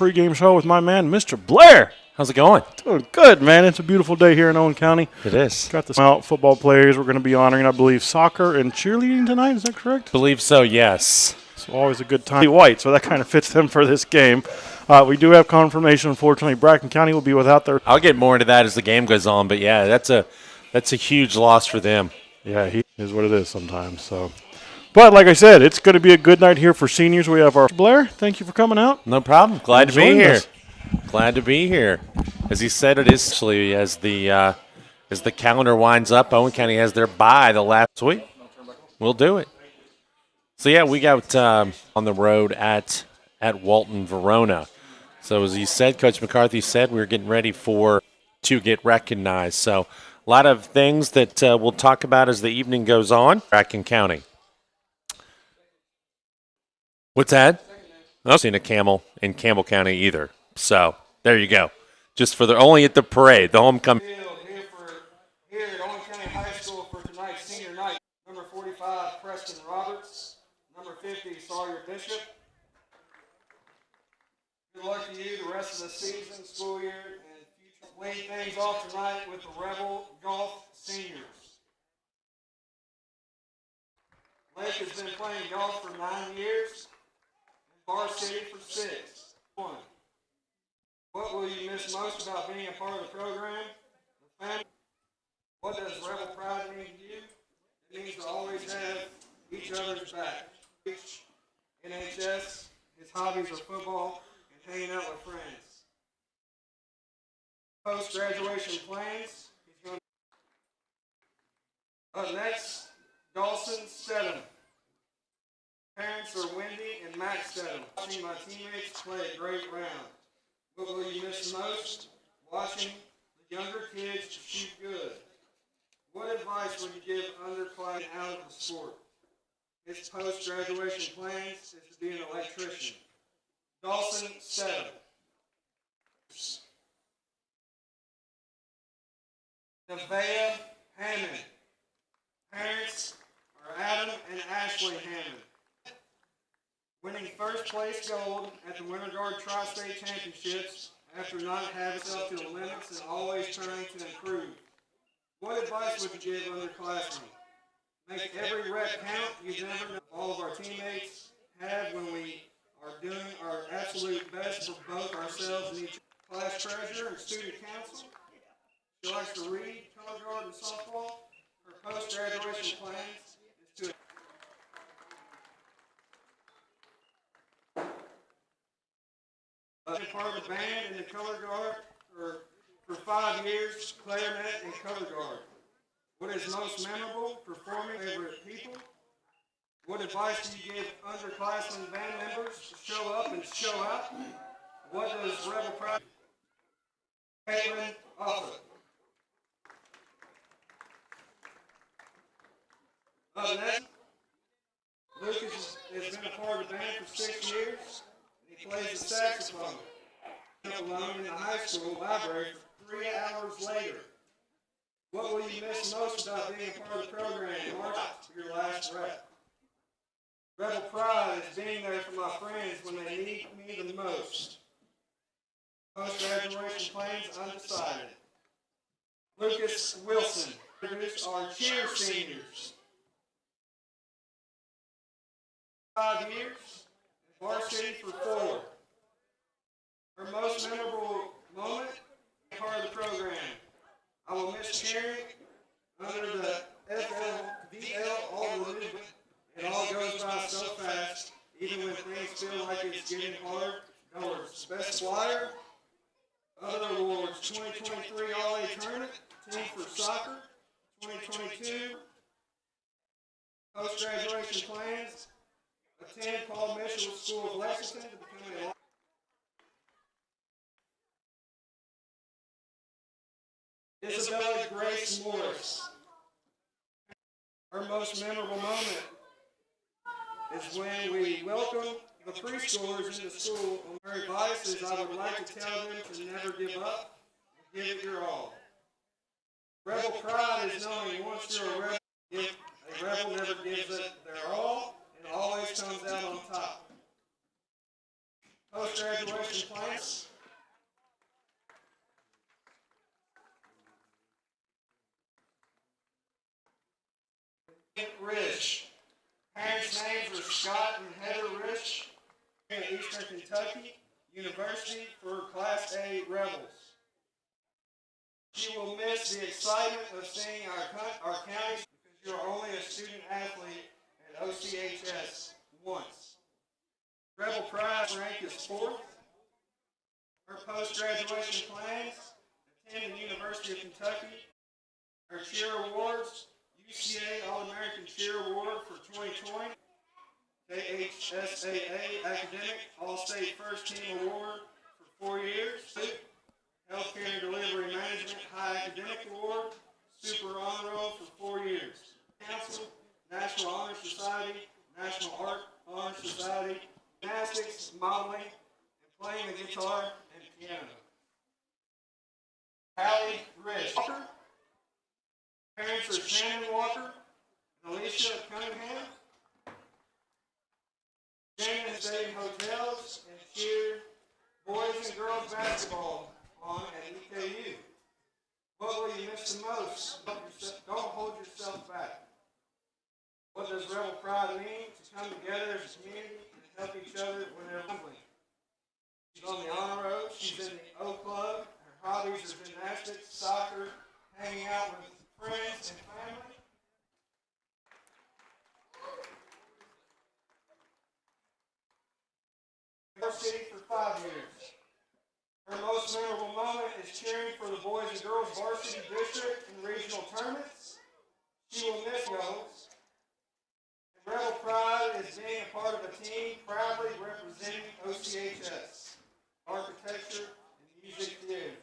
Pre-game show with my man, Mr. Blair. How's it going? Doing good, man. It's a beautiful day here in Owen County. It is. Got the out football players. We're going to be honoring, I believe, soccer and cheerleading tonight. Is that correct? Believe so, yes. So always a good time. White, so that kind of fits them for this game. We do have confirmation. Unfortunately, Bracken County will be without their. I'll get more into that as the game goes on, but yeah, that's a huge loss for them. Yeah, he is what it is sometimes. So, but like I said, it's going to be a good night here for seniors. We have our Blair. Thank you for coming out. No problem. Glad to be here. Us. Glad to be here. As he said, it is actually as the calendar winds up. Owen County has their bye the last week. We'll do it. So yeah, we got on the road at Walton Verona. So as he said, Coach McCarthy said, we're getting ready to get recognized. So a lot of things that we'll talk about as the evening goes on. Bracken County. What's that? I've not seen a camel in Campbell County either. So there you go. Just for only at the parade, the homecoming. Here at Owen County High School for tonight's senior night. Number 45, Preston Roberts. Number 50, Sawyer Bishop. Good luck to you the rest of the season, school year, and future. Lead things off tonight with the Rebel Golf Seniors. Lake has been playing golf for 9 years, and varsity for 6. What will you miss most about being a part of the program? The family. What does Rebel Pride mean to you? It means to always have each other's back. NHS, his hobbies are football and hanging out with friends. Post-graduation plans. Up next, Dawson Stedham. Parents are Wendy and Max Stedham. Watching my teammates play a great round. What will you miss most? Watching the younger kids shoot good. What advice would you give underclass out of the sport? His post-graduation plans is to be an electrician. Dawson Stedham. Nevaeh Hammond. Parents are Adam and Ashley Hammond. Winning first place gold at the Winter Guard Tri-State Championships after not having itself to the limits and always trying to improve. What advice would you give underclassmen? Make every rep count. You never know. All of our teammates have when we are doing our absolute best for both ourselves and each other. Class treasurer and student council. She likes to read, color guard, and softball. Her post-graduation plans is to part of the band and the color guard for 5 years, clarinet and color guard. What is most memorable? Performing favorite people. What advice do you give underclassmen band members to show up and show out? What does Rebel Pride? Caitlin Offutt. Up next, Lucas has been a part of the band for 6 years. He plays the saxophone. Alone in the high school library for 3 hours later. What will you miss most about being a part of the program? March your last rep. Rebel Pride is being there for my friends when they need me the most. Post-graduation plans undecided. Lucas Wilson introduced our cheer seniors. 5 years, varsity for 4. Her most memorable moment, part of the program. I will miss cheering under the FLVL all the new. It all goes by so fast, even when things feel like it's getting hard. Awards. Best flyer, other awards, 2023 All-A Tournament, team for soccer, 2022, post-graduation plans, attend Paul Mitchell School of Lexington to become a Isabella Grace Morris. Her most memorable moment is when we welcome the preschoolers into school. Her advice is I would like to tell them to never give up and give it your all. Rebel Pride is knowing once you're a rebel never gives it their all and always comes out on top. Post-graduation plans Risch. Parents' names are Scott and Heather Risch, at Eastern Kentucky University for Class A Rebels. She will miss the excitement of seeing our county because you are only a student athlete at OCHS once. Rebel Pride rank is 4th. Her post-graduation plans: attend the University of Kentucky. Her cheer awards: UCA All-American Cheer Award for 2020, KHSAA Academic All-State First Team Award for 4 years, Healthcare and Delivery Management High Academic Award, Super Honor Roll for 4 years, Council, National Honor Society, National Art Honor Society, gymnastics, modeling, and playing the guitar and piano. Hallie Risch. Parents are Shannon Walker and Alicia Cunningham. Shannon has stayed in hotels and cheered boys and girls basketball on at EKU. What will you miss the most? Don't hold yourself back. What does Rebel Pride mean? To come together as a community and help each other when they're humbling. She's on the honor roll. She's in the O Club. Her hobbies are gymnastics, soccer, hanging out with friends and family. City for 5 years. Her most memorable moment is cheering for the boys and girls varsity district and regional tournaments. She will miss goals. Rebel Pride is being a part of a team proudly representing OCHS, architecture, and music theater.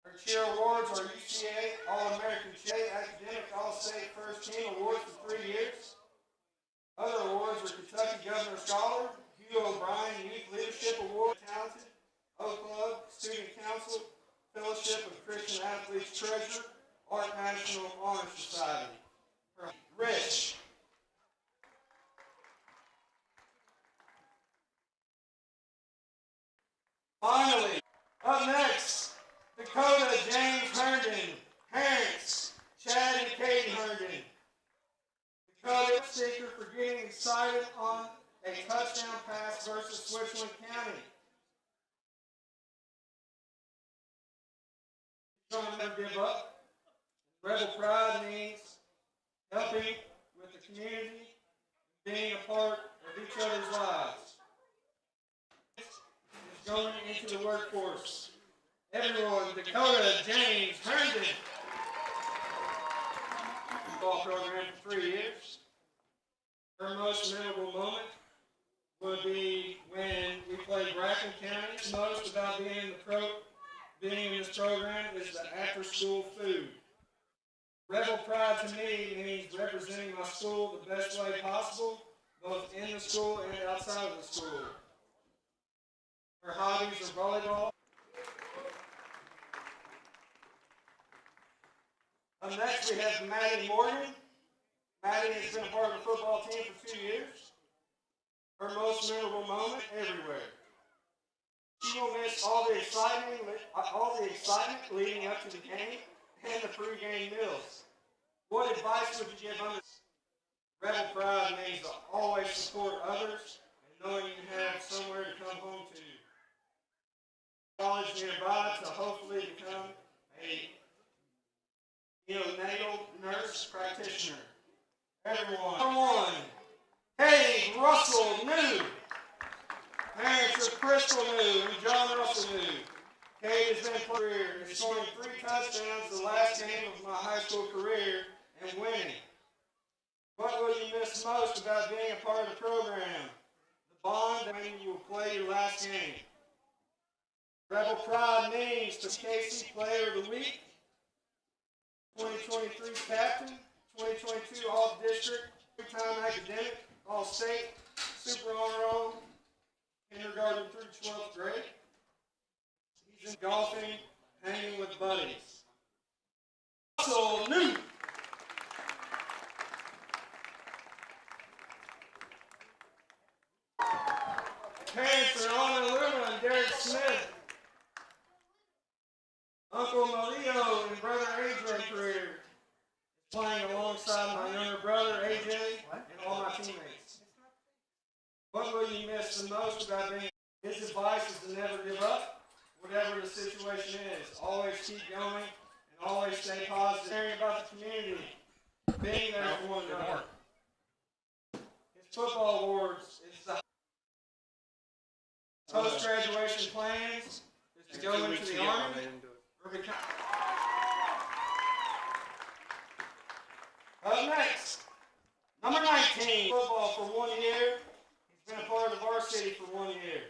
Her cheer awards are UCA All-American Cheer, Academic All-State First Team Award for 3 years. Other awards are Kentucky Governor Scholar, Hugh O'Brien Youth Leadership Award, Talented, O Club, Student Council, Fellowship of Christian Athletes Treasurer, Art National Honor Society. Rich. Finally, up next, Dakota James Herndon, parents, Chad and Katie Herndon. Dakota sticker for getting excited on a touchdown pass versus Switzerland County. Don't never give up. Rebel Pride means helping with the community, being a part of each other's lives. It's going into the workforce. Everyone, Dakota James Herndon. Football program for 3 years. Her most memorable moment would be when we played Bracken County. Most about being in this program is the after-school food. Rebel Pride to me means representing my school the best way possible, both in the school and outside of the school. Her hobbies are volleyball. Up next we have Maddie Morgan. Maddie has been a part of the football team for 2 years. Her most memorable moment, everywhere. She will miss all the excitement leading up to the game and the pregame meals. What advice would you give others? Rebel Pride means to always support others and knowing you have somewhere to come home to. College nearby to hopefully become a neonatal nurse practitioner. Everyone. Number 1, Katie Russell New. Parents of Crystal New and John Russell New. Kate has been a career and scoring 3 touchdowns the last game of my high school career and winning. What will you miss most about being a part of the program? The bond when you will play your last game. Rebel Pride means to KC Player of the Week, 2023 Captain, 2022 All-District, 3-time Academic, All-State, Super Honor Roll, kindergarten through 12th grade. He's in golfing, hanging with buddies. Russell New. Parents are Anna Luna and Derek Smith. Uncle Malio and Brother Adrian career. playing alongside my younger brother, AJ, and all my teammates. What will you miss the most about being? His advice is to never give up, whatever the situation is. Always keep going and always stay positive. Caring about the community, being there for one another. His football awards is the post-graduation plans is to go into the Army or become. Up next, number 19, football for 1 year. He's been a part of the varsity for 1 year.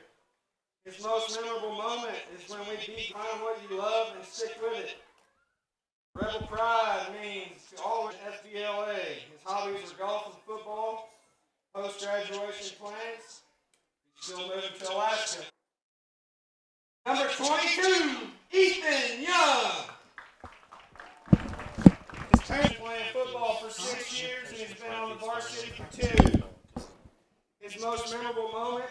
His most memorable moment is when we beat find what you love and stick with it. Rebel pride means to always FBLA. His hobbies are golf and football. Post-graduation plans. He's still moving to Alaska. Number 22, Ethan Young. His parents playing football for 6 years and he's been on the varsity for 2. His most memorable moment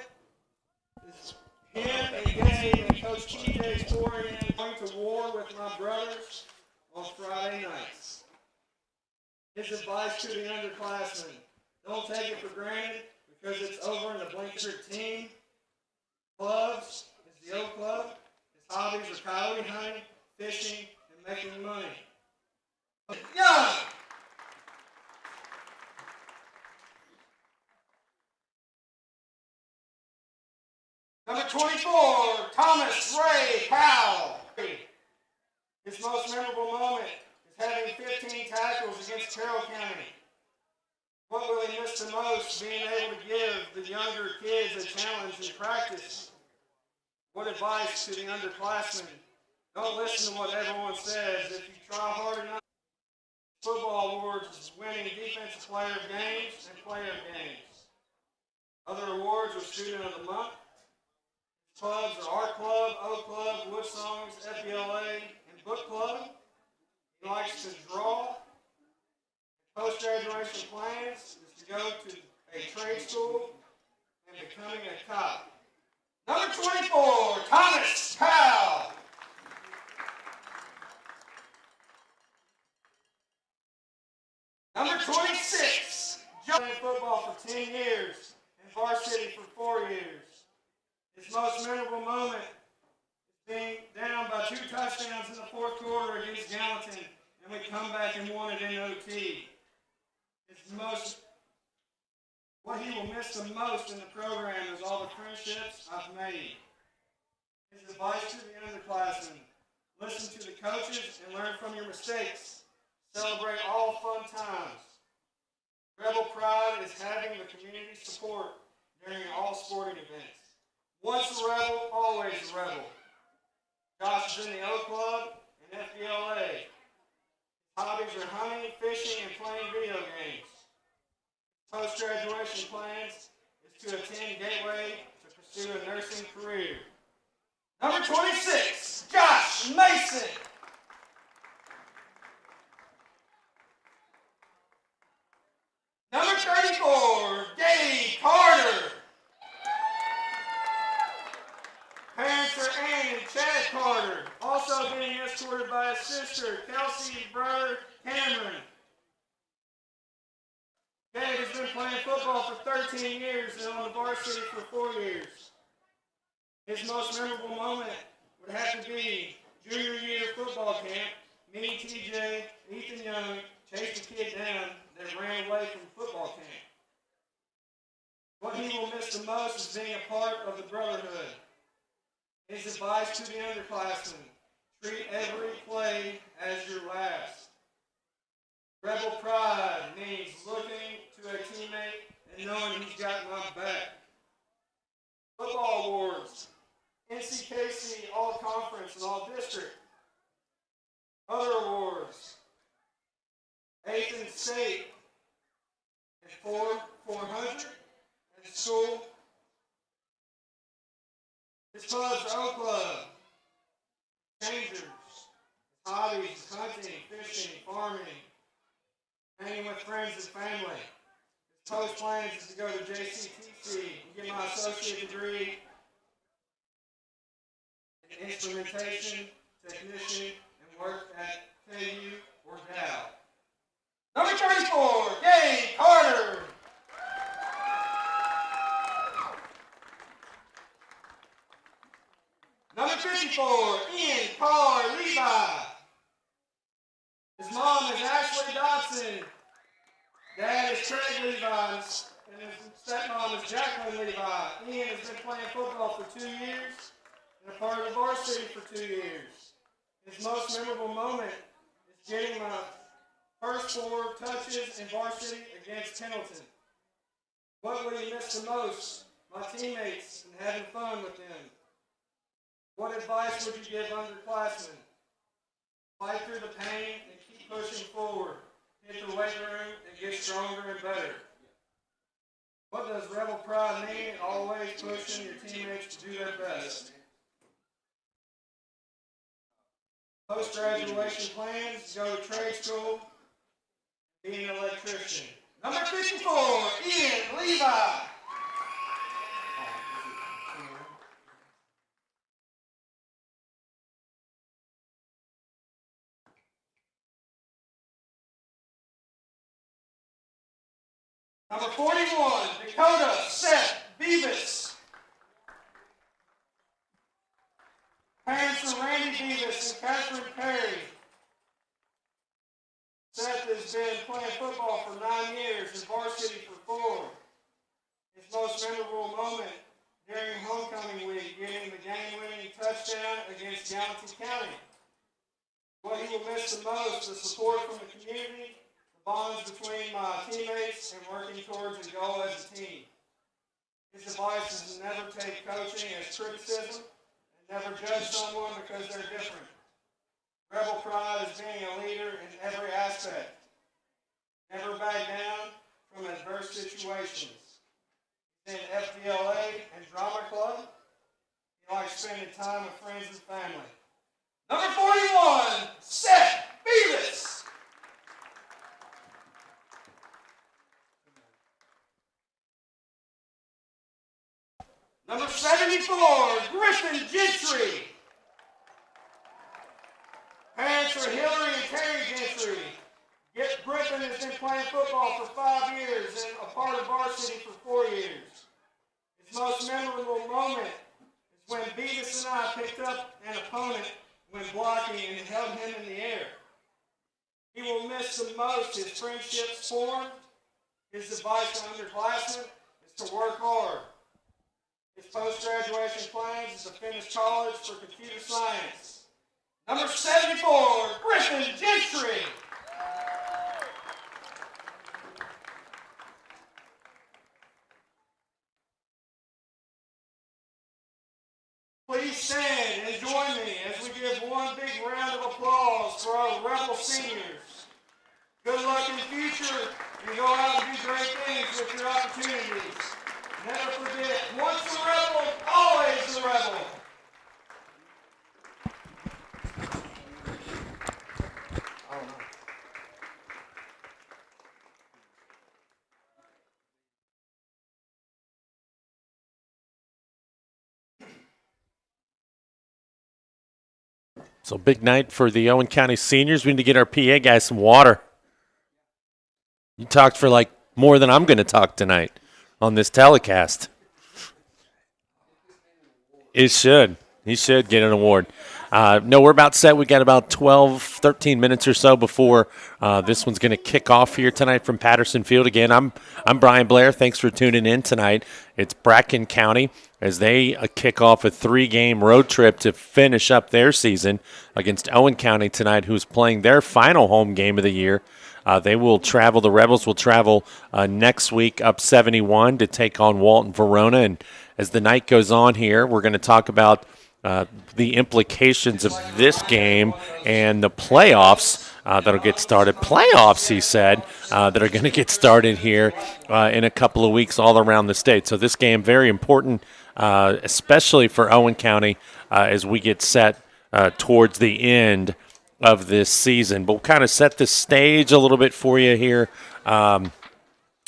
is him and Gabe and Coach TJ's 4 a.m. going to war with my brothers on Friday nights. His advice to the underclassmen, don't take it for granted because it's over in the blink of your team. Clubs is the Oak Club. His hobbies are coyote hunting, fishing, and making money. Young! Number 24, Thomas Ray Powell. His most memorable moment is having 15 tackles against Carroll County. What will he miss the most? Being able to give the younger kids a challenge in practice. What advice to the underclassmen? Don't listen to what everyone says. If you try hard enough, football awards is winning Defensive Player of Games and Player of Games. Other awards are Student of the Month. Clubs are Art Club, Oak Club, Wood Songs, FBLA, and Book Club. He likes to draw. Post-graduation plans is to go to a trade school and becoming a cop. Number 24, Thomas Powell. Number 26, John played football for 10 years and varsity for 4 years. His most memorable moment is being down by 2 touchdowns in the 4th quarter against Gallatin, and we come back and won it in OT. What he will miss the most in the program is all the friendships I've made. His advice to the underclassmen, listen to the coaches and learn from your mistakes. Celebrate all fun times. Rebel pride is having the community support during all sporting events. Once a rebel, always a rebel. Josh is in the O Club and FBLA. Hobbies are hunting, fishing, and playing video games. Post-graduation plans is to attend Gateway to pursue a nursing career. Number 26, Josh Mason. Number 34, Dave Carter. Parents are Ann and Chad Carter, also being escorted by his sister, Kelsey's brother, Cameron. Dave has been playing football for 13 years and on the varsity for 4 years. His most memorable moment would have to be junior year football camp. Me, TJ, Ethan Young chased a kid down that ran away from football camp. What he will miss the most is being a part of the brotherhood. His advice to the underclassmen, treat every play as your last. Rebel pride means looking to a teammate and knowing he's got my back. Football awards, NCKC All-Conference and All-District. Other awards, 8th in state and 400 in school. His clubs are Oak Club, Changers, hobbies, hunting, fishing, farming, hanging with friends and family. His post plans is to go to JCTC and get my associate degree in instrumentation, technician, and work at KU or Dow. Pendleton. Dad is Craig Levi, and his stepmom is Jacqueline Levi. Ian has been playing football for 2 years and a part of the varsity for 2 years. His most memorable moment is getting my first 4 touches in varsity against Pendleton. What will you miss the most? My teammates and having fun with them. What advice would you give underclassmen? Fight through the pain and keep pushing forward. Hit the weight room and get stronger and better. What does rebel pride mean? Always pushing your teammates to do their best. Post-graduation plans, go to trade school, be an electrician. Number 54, Ian Levi. Number 41, Dakota Seth Beavis. Parents are Randy Beavis and Catherine Perry. Seth has been playing football for 9 years and varsity for 4. His most memorable moment during homecoming week, getting the game-winning touchdown against Gallatin County. What he will miss the most, the support from the community, the bonds between my teammates, and working towards a goal as a team. His advice is to never take coaching as criticism and never judge someone because they're different. Rebel pride is being a leader in every aspect. Never back down from adverse situations. He's in FDLA and drama club. He likes spending time with friends and family. Number 41, Seth Beavis. Number 74, Griffin Gentry. Parents are Hillary and Terry Gentry. Griffin has been playing football for 5 years and a part of varsity for 4 years. His most memorable moment is when Beavis and I picked up an opponent when blocking and held him in the air. He will miss the most his friendships formed. His advice to underclassmen is to work hard. His post-graduation plans is to finish college for computer science. Number 74, Griffin Gentry. Please stand and join me as we give one big round of applause for our Rebel seniors. Good luck in the future, and go out and do great things with your opportunities. Never forget, once a rebel, always a rebel. So big night for the Owen County seniors. We need to get our PA guys some water. You talked for like more than I'm going to talk tonight on this telecast. He should get an award. No, we're about set. We got about 12, 13 minutes or so before this one's going to kick off here tonight from Patterson Field. Again, I'm Brian Blair. Thanks for tuning in tonight. It's Bracken County as they kick off a 3-game road trip to finish up their season against Owen County tonight, who's playing their final home game of the year. They will travel. The Rebels will travel next week up 71 to take on Walton Verona. And as the night goes on here, we're going to talk about the implications of this game and the playoffs that'll get started. Playoffs, he said, that are going to get started here in a couple of weeks all around the state. So this game, very important, especially for Owen County as we get set towards the end of this season. But we'll kind of set the stage a little bit for you here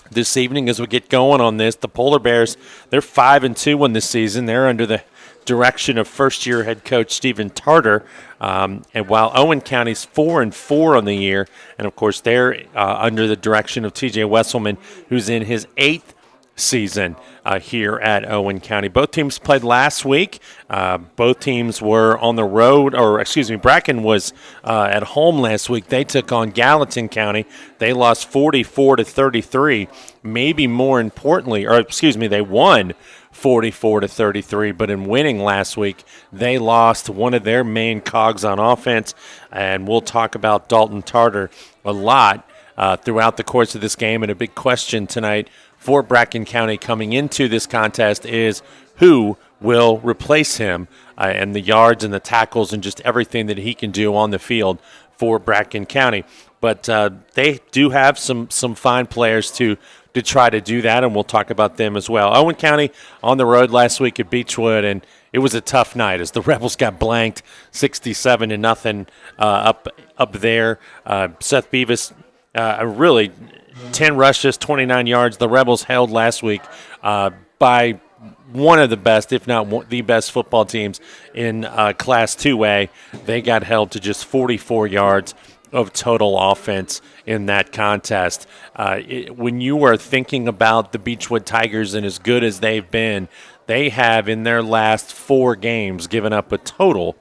this evening as we get going on this. The Polar Bears, they're 5-2 this season. They're under the direction of first-year head coach Stephen Tarter, and while Owen County's 4-4 on the year, and of course they're under the direction of T.J. Wesselman, who's in his 8th season here at Owen County. Both teams played last week. Both teams were on the road, Bracken was at home last week. They took on Gallatin County. They lost 44-33. Maybe more importantly, they won 44-33, but in winning last week, they lost one of their main cogs on offense, and we'll talk about Dalton Tarter a lot throughout the course of this game. And a big question tonight for Bracken County coming into this contest is who will replace him and the yards and the tackles and just everything that he can do on the field for Bracken County. But they do have some fine players to try to do that, and we'll talk about them as well. Owen County on the road last week at Beechwood, and it was a tough night as the Rebels got blanked 67-0 up there. Seth Beavis really 10 rushes, 29 yards. The Rebels held last week by one of the best, if not the best football teams in Class 2A. They got held to just 44 yards of total offense in that contest. When you are thinking about the Beechwood Tigers and as good as they've been, they have in their last 4 games given up a total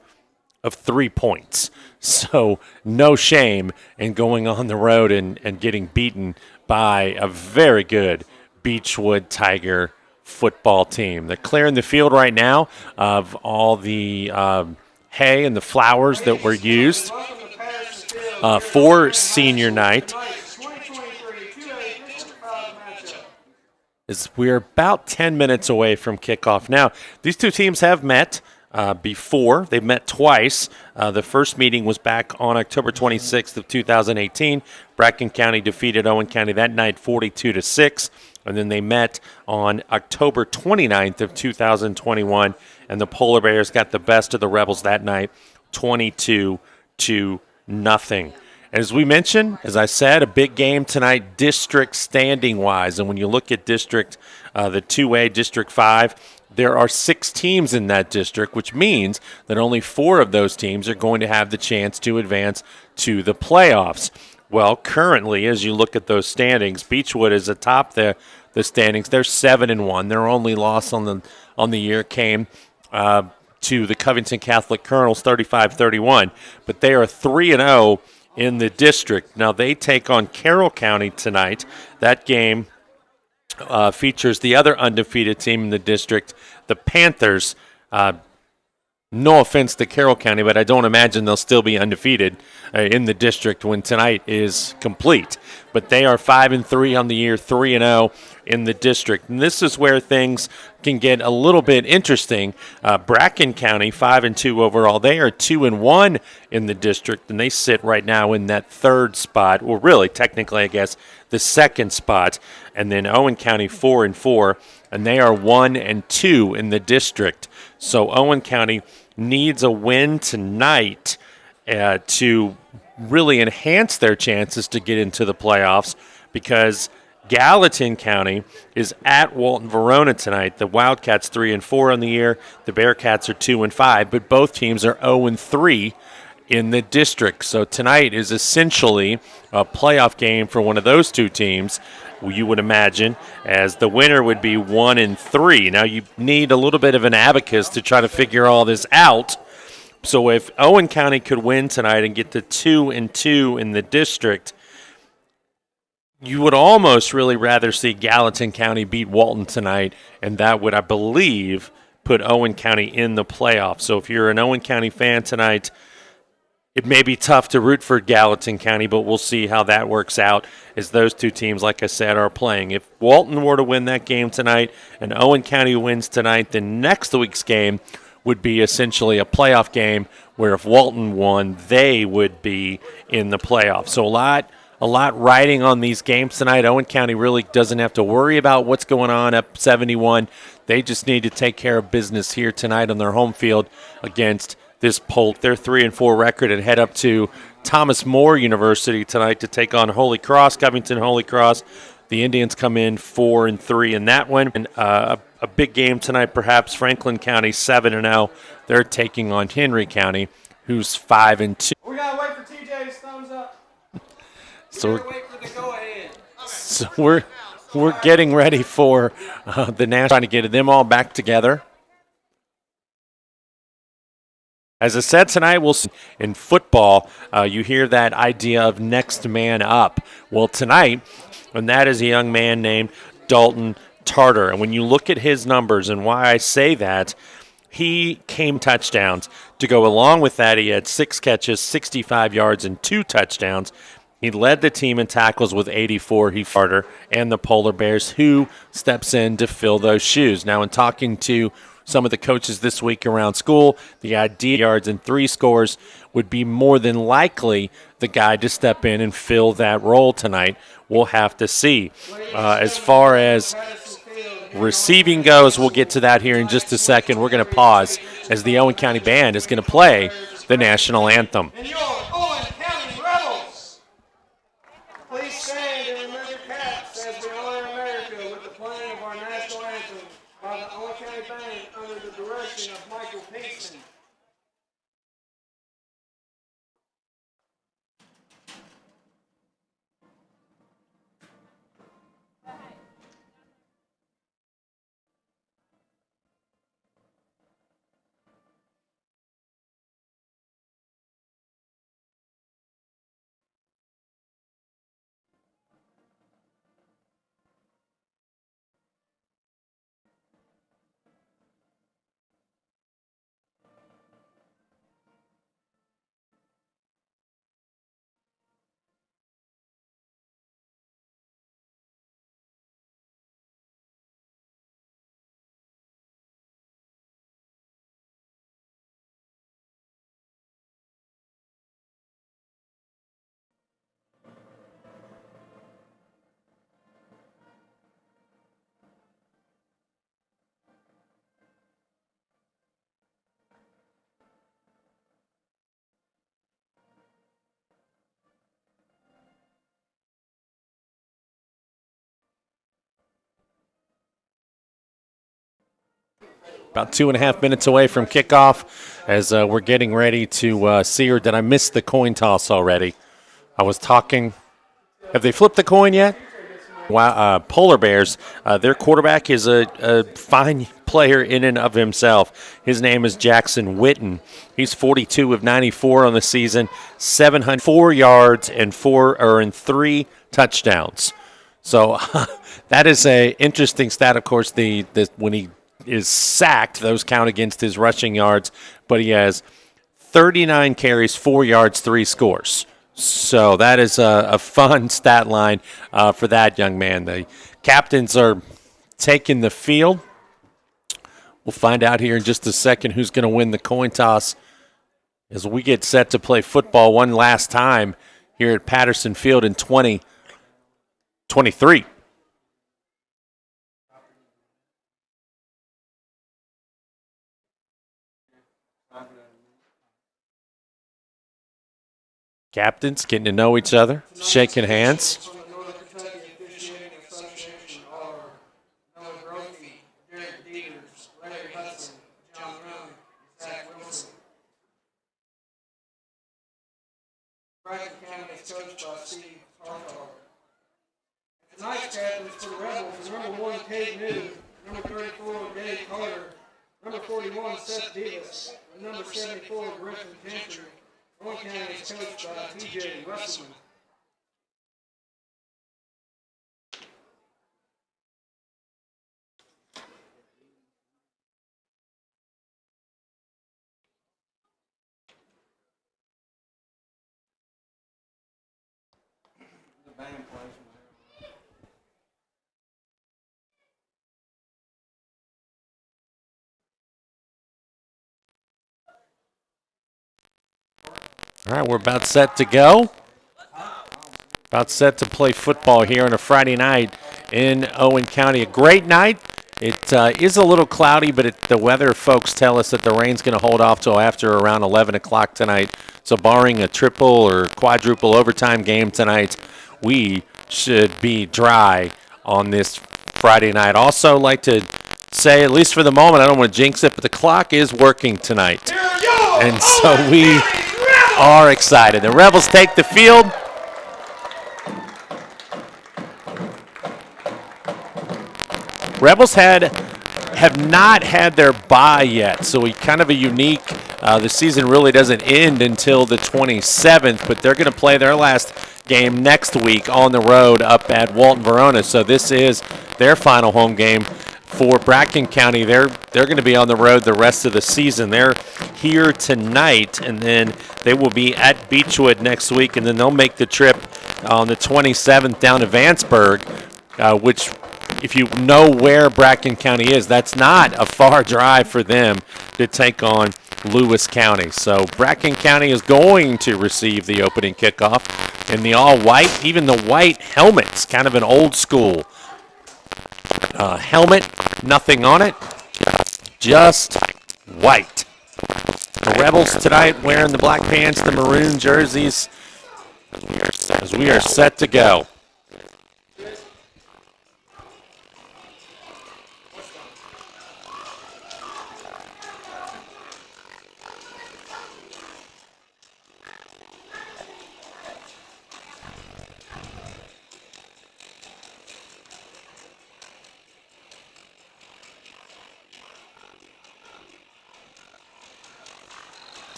of 3 points. So no shame in going on the road and getting beaten by a very good Beechwood Tiger football team. They're clearing the field right now of all the hay and the flowers that were used for senior night. We're about 10 minutes away from kickoff. Now, these two teams have met before. They've met twice. The first meeting was back on October 26th of 2018. Bracken County defeated Owen County that night 42-6. And then they met on October 29th of 2021, and the Polar Bears got the best of the Rebels that night, 22-0. As we mentioned, as I said, a big game tonight, district standing-wise. And when you look at district, the 2A, District 5, there are 6 teams in that district, which means that only 4 of those teams are going to have the chance to advance to the playoffs. Well, currently, as you look at those standings, Beechwood is atop the standings. They're 7-1. Their only loss on the year came to the Covington Catholic Colonels, 35-31. But they are 3-0 in the district. Now they take on Carroll County tonight. That game features the other undefeated team in the district, the Panthers. No offense to Carroll County, but I don't imagine they'll still be undefeated in the district when tonight is complete. But they are 5-3 on the year, 3-0 in the district. And this is where things can get a little bit interesting. Bracken County, 5-2 overall. They are 2-1 in the district, and they sit right now in that 3rd spot. Well, really, technically, I guess, the 2nd spot. And then Owen County, 4-4, and they are 1-2 in the district. So Owen County needs a win tonight to really enhance their chances to get into the playoffs, because Gallatin County is at Walton Verona tonight. The Wildcats 3-4 on the year. The Bearcats are 2-5, but both teams are 0-3 in the district. So tonight is essentially a playoff game for one of those two teams, you would imagine, as the winner would be 1-3. Now you need a little bit of an abacus to try to figure all this out. So if Owen County could win tonight and get to 2-2 in the district, you would almost really rather see Gallatin County beat Walton tonight, and that would, I believe, put Owen County in the playoffs. So if you're an Owen County fan tonight, it may be tough to root for Gallatin County, but we'll see how that works out as those two teams, like I said, are playing. If Walton were to win that game tonight and Owen County wins tonight, then next week's game would be essentially a playoff game where if Walton won, they would be in the playoffs. So a lot riding on these games tonight. Owen County really doesn't have to worry about what's going on up 71. They just need to take care of business here tonight on their home field against this Polk. Their 3-4 record, and head up to Thomas More University tonight to take on Holy Cross, Covington Holy Cross. The Indians come in 4-3 in that one. And a big game tonight, perhaps. Franklin County 7-0. They're taking on Henry County, who's 5-2. We gotta wait for TJ's thumbs up. So wait for the go ahead. So we're we're getting ready for the national, trying to get them all back together. As I said tonight, we'll see in football, you hear that idea of next man up. Well, tonight, and that is a young man named Dalton Tartar. And when you look at his numbers and why I say that, he came touchdowns. To go along with that, he had 6 catches, 65 yards, and 2 touchdowns. He led the team in tackles with 84. He Carter and the Polar Bears, who steps in to fill those shoes. Now, in talking to some of the coaches this week around school, the idea yards and 3 scores would be more than likely the guy to step in and fill that role tonight. We'll have to see. As far as receiving goes, we'll get to that here in just a second. We're going to pause as the Owen County Band is going to play the national anthem. And your Owen County Rebels, please stand and remove your caps as we honor America with the playing of our national anthem by the Owen County Band under the direction of Michael Pinkston. About 2.5 minutes away from kickoff as we're getting ready to see, or did I miss the coin toss already? I was talking. Have they flipped the coin yet? Wow, Polar Bears, their quarterback is a fine player in and of himself. His name is Jackson Witten. He's 42 of 94 on the season, 704 yards and 3 touchdowns. So that is a interesting stat. Of course, the when he is sacked, those count against his rushing yards, but he has 39 carries, 4 yards, 3 scores. So that is a fun stat line for that young man. The captains are taking the field. We'll find out here in just a second who's going to win the coin toss as we get set to play football one last time here at Patterson Field in 2023. Captains getting to know each other, shaking hands. From the Northern Kentucky Officiating Association are Noah Brophy, Derek Dieters, Larry Hudson, John Rowan, Zach Wilson. Bracken County is coached by Steve Tartar. Tonight's captains for the Rebels are number 1, Cade New, number 34, Dave Carter, number 41, Seth Davis, and number 74, Griffin Gentry. Owen County is coached by TJ Russellman. All right, we're about set to go. About set to play football here on a Friday night in Owen County. A great night. It is a little cloudy, but the weather folks tell us that the rain's going to hold off till after around 11 o'clock tonight. So barring a triple or quadruple overtime game tonight, we should be dry on this Friday night. Also like to say, at least for the moment, I don't want to jinx it, but the clock is working tonight. And so we are excited. The Rebels take the field. Rebels have not had their bye yet, so we kind of a unique. The season really doesn't end until the 27th, but they're going to play their last game next week on the road up at Walton Verona. So this is their final home game for Bracken County. They're going to be on the road the rest of the season. They're here tonight, and then they will be at Beechwood next week, and then they'll make the trip on the 27th down to Vanceburg, which, if you know where Bracken County is, that's not a far drive for them to take on Lewis County. So Bracken County is going to receive the opening kickoff in the all-white, even the white helmets, kind of an old school helmet, nothing on it, just white. The Rebels tonight wearing the black pants, the maroon jerseys, as we are set to go.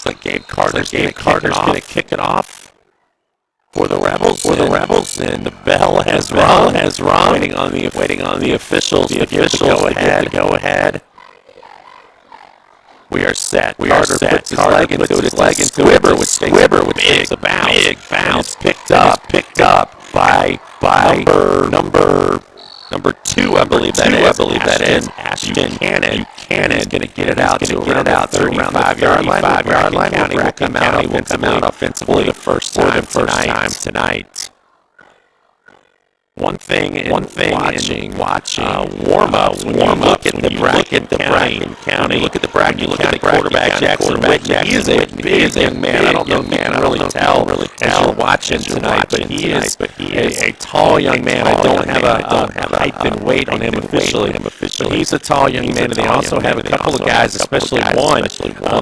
Like Gabe Carter's going to kick it off for the Rebels. And the bell has rung. Waiting on the officials to give the go ahead. We are set. Carter puts his leg into Squibber, which takes a bounce. Big bounce. Picked up by number 2, I believe that is. Ashton Buchanan is going to get it out to around the 35-yard line. County will come out offensively the first time tonight. One thing watching warm-ups, when you look at the Bracken County, look at the Bracken County quarterback, Jackson Whitney. He is a big young man. I don't know if you can really tell as you're watching tonight, but he is a tall young man. I don't have a height and weight on him officially, but he's a tall young man, and they also have a couple of guys, especially one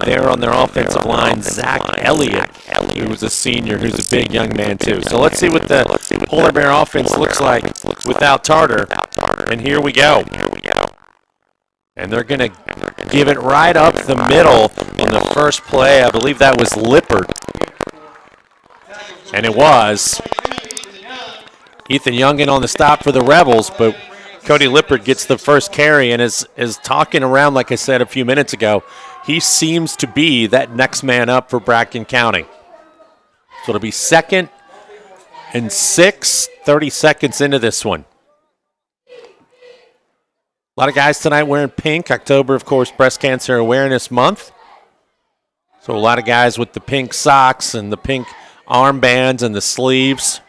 there on their offensive line, Zach Elliott, who was a senior, who's a big young man too. So let's see what the Polar Bear offense looks like without Tartar. And here we go. And they're going to give it right up the middle on the first play. I believe that was Lippert. And it was. Ethan Youngin on the stop for the Rebels, but Cody Lippert gets the first carry and is talking around, like I said a few minutes ago. He seems to be that next man up for Bracken County. So it'll be 2nd and 6, 30 seconds into this one. A lot of guys tonight wearing pink. October, of course, Breast Cancer Awareness Month. So a lot of guys with the pink socks and the pink armbands and the sleeves.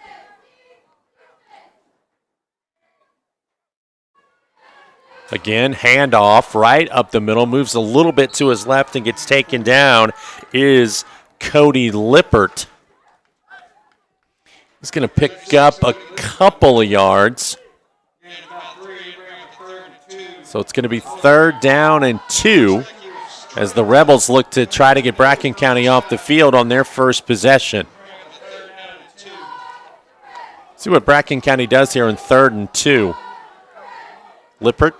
Again, handoff right up the middle. Moves a little bit to his left and gets taken down is Cody Lippert. He's going to pick up a couple of yards. So it's going to be 3rd down and 2 as the Rebels look to try to get Bracken County off the field on their first possession. See what Bracken County does here on 3rd and 2. Lippert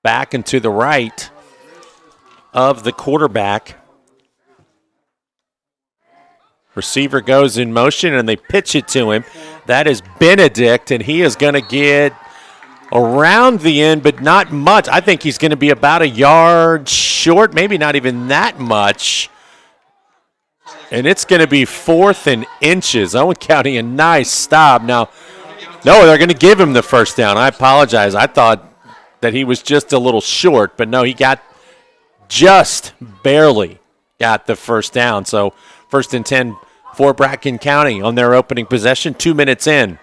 back and to the right of the quarterback. Receiver goes in motion, and they pitch it to him. That is Benedict, and he is going to get around the end, but not much. I think he's going to be about a yard short, maybe not even that much. And it's going to be 4th and inches. Owen County, a nice stop. Now, no, they're going to give him the first down. I apologize. I thought that he was just a little short, but no, he got just barely got the first down. So 1st and 10 for Bracken County on their opening possession, 2 minutes in.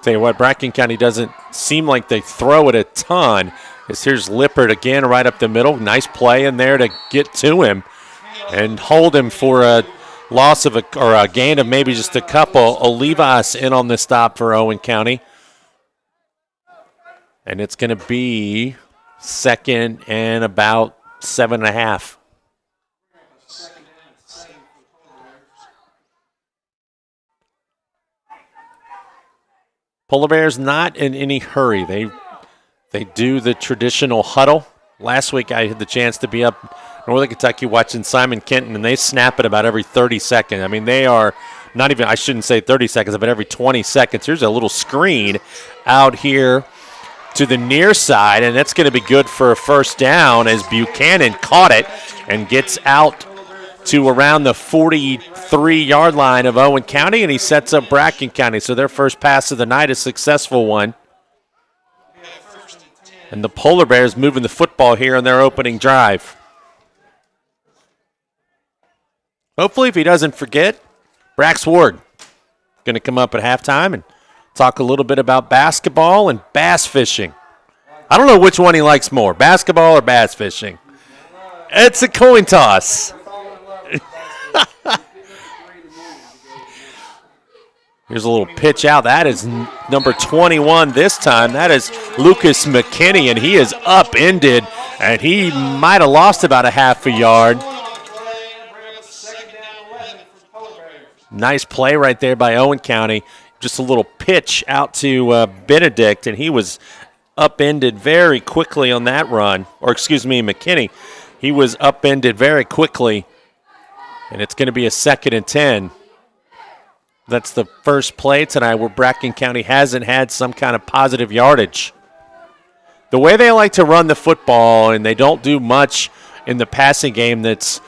Tell you what, Bracken County doesn't seem like they throw it a ton. As here's Lippert again right up the middle. Nice play in there to get to him and hold him for a loss of a gain of maybe just a couple. Olivas in on the stop for Owen County. And it's going to be 2nd and about 7.5. Polar Bears not in any hurry. They do the traditional huddle. Last week I had the chance to be up Northern Kentucky watching Simon Kenton, and they snap it about every 30 seconds. I mean, they are not even, I shouldn't say 30 seconds, but every 20 seconds. Here's a little screen out here to the near side, and that's going to be good for a first down as Buchanan caught it and gets out to around the 43-yard line of Owen County, and he sets up Bracken County. So their first pass of the night, a successful one. And the Polar Bears moving the football here on their opening drive. Hopefully, if he doesn't forget, Brax Ward going to come up at halftime and talk a little bit about basketball and bass fishing. I don't know which one he likes more, basketball or bass fishing. It's a coin toss. Here's a little pitch out. That is number 21 this time. That is Lucas McKinney, and he is upended, and he might have lost about a half a yard. Nice play right there by Owen County. Just a little pitch out to Benedict, and he was upended very quickly on that run. Or, excuse me, McKinney. He was upended very quickly, and it's going to be a 2nd and 10. That's the first play tonight where Bracken County hasn't had some kind of positive yardage. The way they like to run the football, and they don't do much in the passing game, that's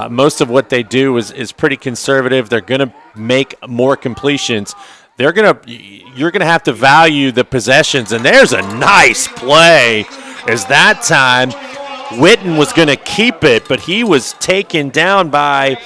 most of what they do is pretty conservative. They're going to make more completions. You're going to have to value the possessions, and there's a nice play. As that time, Witten was going to keep it, but he was taken down by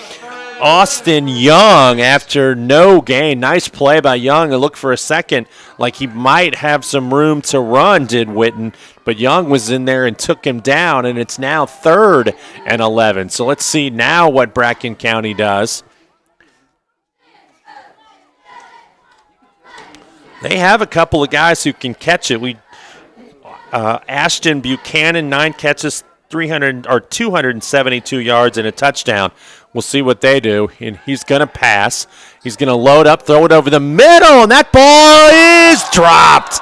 Austin Young after no gain. Nice play by Young. It looked for a second like he might have some room to run, did Witten, but Young was in there and took him down, and it's now 3rd and 11. So let's see now what Bracken County does. They have a couple of guys who can catch it. Ashton Buchanan, 9 catches, 272 yards and a touchdown. We'll see what they do. And he's going to pass. He's going to load up, throw it over the middle, and that ball is dropped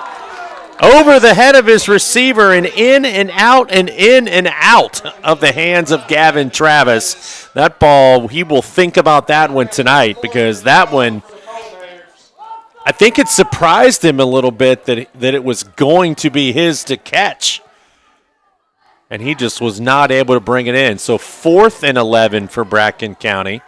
over the head of his receiver and in and out and in and out of the hands of Gavin Travis. That ball, he will think about that one tonight, because that one, I think it surprised him a little bit that it was going to be his to catch. And he just was not able to bring it in. So 4th and 11 for Bracken County.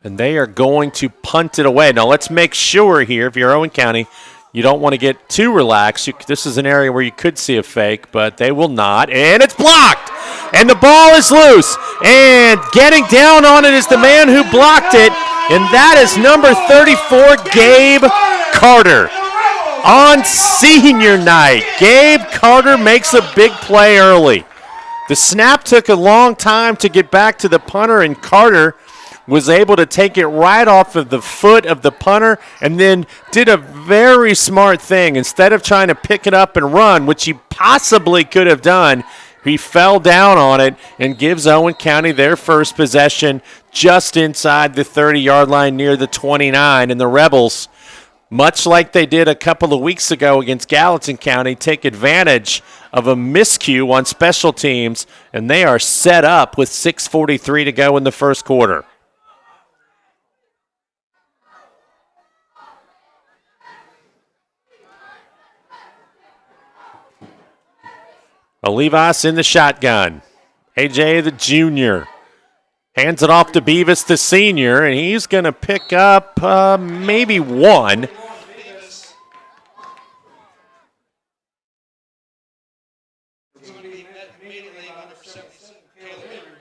And they are going to punt it away. Now let's make sure here, if you're Owen County, you don't want to get too relaxed. This is an area where you could see a fake, but they will not. And it's blocked. And the ball is loose. And getting down on it is the man who blocked it. And that is number 34, Gabe Carter. On senior night, Gabe Carter makes a big play early. The snap took a long time to get back to the punter, and Carter was able to take it right off of the foot of the punter and then did a very smart thing. Instead of trying to pick it up and run, which he possibly could have done, he fell down on it and gives Owen County their first possession just inside the 30-yard line near the 29. And the Rebels, much like they did a couple of weeks ago against Gallatin County, take advantage of a miscue on special teams, and they are set up with 6:43 to go in the first quarter. Olivas in the shotgun. AJ the junior hands it off to Beavis the senior, and he's going to pick up maybe one.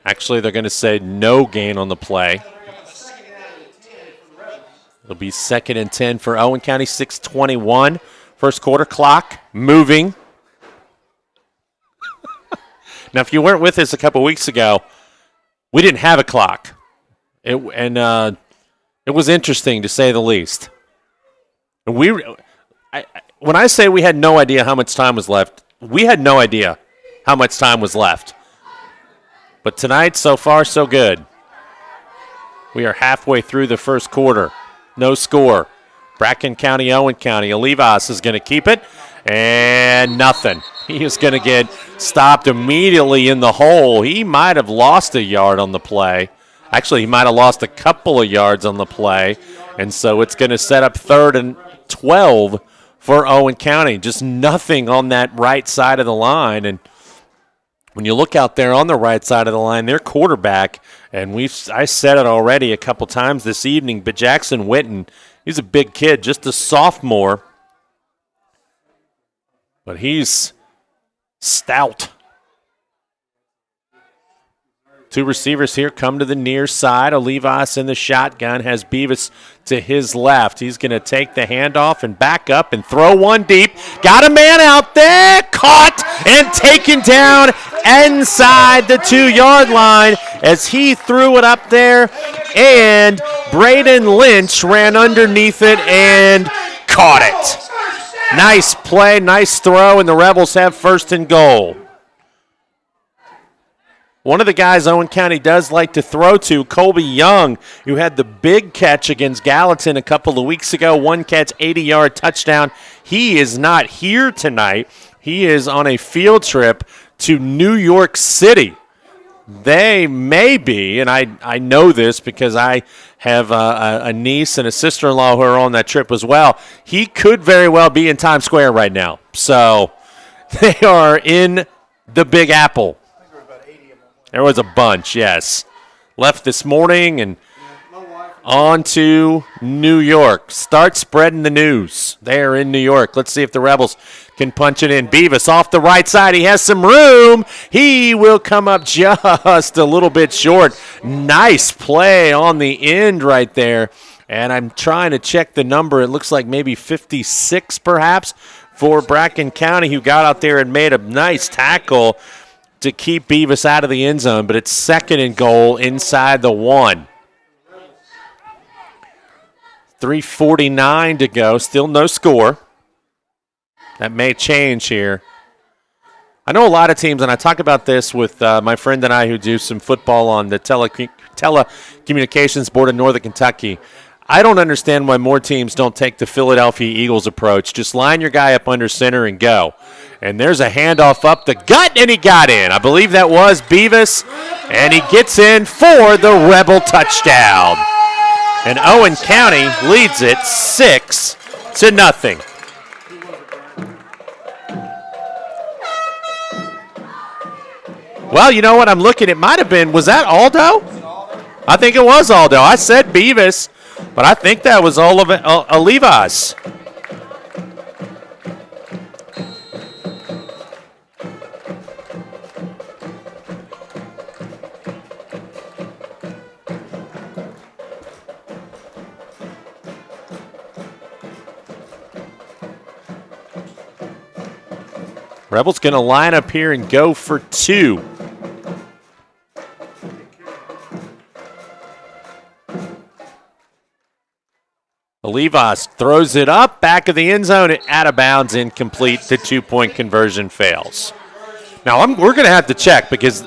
Actually, they're going to say no gain on the play. It'll be 2nd and 10 for Owen County, 6:21. First quarter clock moving. Now, if you weren't with us a couple weeks ago, we didn't have a clock. It was interesting, to say the least. When I say we had no idea how much time was left, we had no idea how much time was left. But tonight, so far, so good. We are halfway through the first quarter. No score. Bracken County, Owen County. Olivas is going to keep it, and nothing. He is going to get stopped immediately in the hole. He might have lost a yard on the play. Actually, he might have lost a couple of yards on the play, and so it's going to set up 3rd and 12 for Owen County. Just nothing on that right side of the line, and when you look out there on the right side of the line, their quarterback, and I said it already a couple times this evening, but Jackson Witten, he's a big kid, just a sophomore, but he's stout. 2 receivers here come to the near side. Olivas in the shotgun has Beavis to his left. He's going to take the handoff and back up and throw one deep. Got a man out there. Caught and taken down inside the 2-yard line as he threw it up there. And Braden Lynch ran underneath it and caught it. Nice play, nice throw, and the Rebels have 1st and goal. One of the guys Owen County does like to throw to, Colby Young, who had the big catch against Gallatin a couple of weeks ago. 1 catch, 80-yard touchdown. He is not here tonight. He is on a field trip to New York City. They may be, and I know this because I have a niece and a sister-in-law who are on that trip as well. He could very well be in Times Square right now. So they are in the Big Apple. There was a bunch, yes. Left this morning and on to New York. Start spreading the news. They're in New York. Let's see if the Rebels can punch it in. Beavis off the right side. He has some room. He will come up just a little bit short. Nice play on the end right there. And I'm trying to check the number. It looks like maybe 56 perhaps for Bracken County, who got out there and made a nice tackle to keep Beavis out of the end zone, but it's 2nd and goal inside the 1. 3:49 to go, still no score. That may change here. I know a lot of teams, and I talk about this with my friend and I who do some football on the telecommunications board in Northern Kentucky. I don't understand why more teams don't take the Philadelphia Eagles approach. Just line your guy up under center and go. And there's a handoff up the gut, and he got in. I believe that was Beavis, and he gets in for the Rebel touchdown. And Owen County leads it 6-0. Well, you know what? I'm looking. It might have been. Was that Aldo? I think it was Aldo. I said Beavis, but I think that was Olivas. Rebels going to line up here and go for 2. Olivas throws it up, back of the end zone, out of bounds, incomplete. The 2-point conversion fails. Now, we're going to have to check because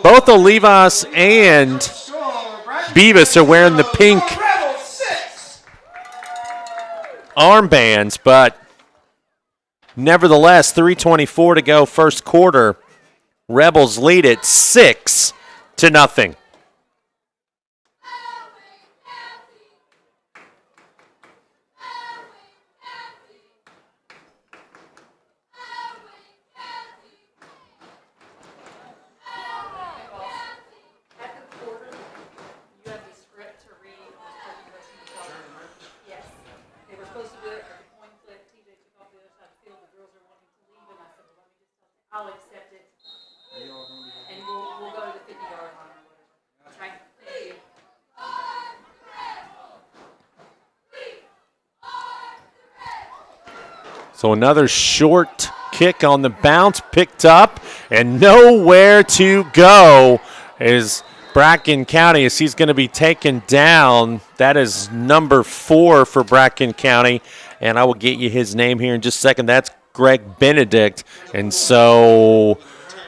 both Olivas and Beavis are wearing the pink armbands, but nevertheless, 3:24 to go, first quarter. Rebels lead it 6-0. I'll accept it, and we'll go to the 50-yard line. Okay, thank you. So another short kick on the bounce, picked up, and nowhere to go is Bracken County as he's going to be taken down. That is number 4 for Bracken County, and I will get you his name here in just a second. That's Greg Benedict. And so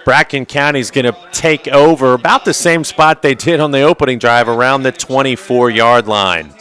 Bracken County's going to take over about the same spot they did on the opening drive, around the 24-yard line.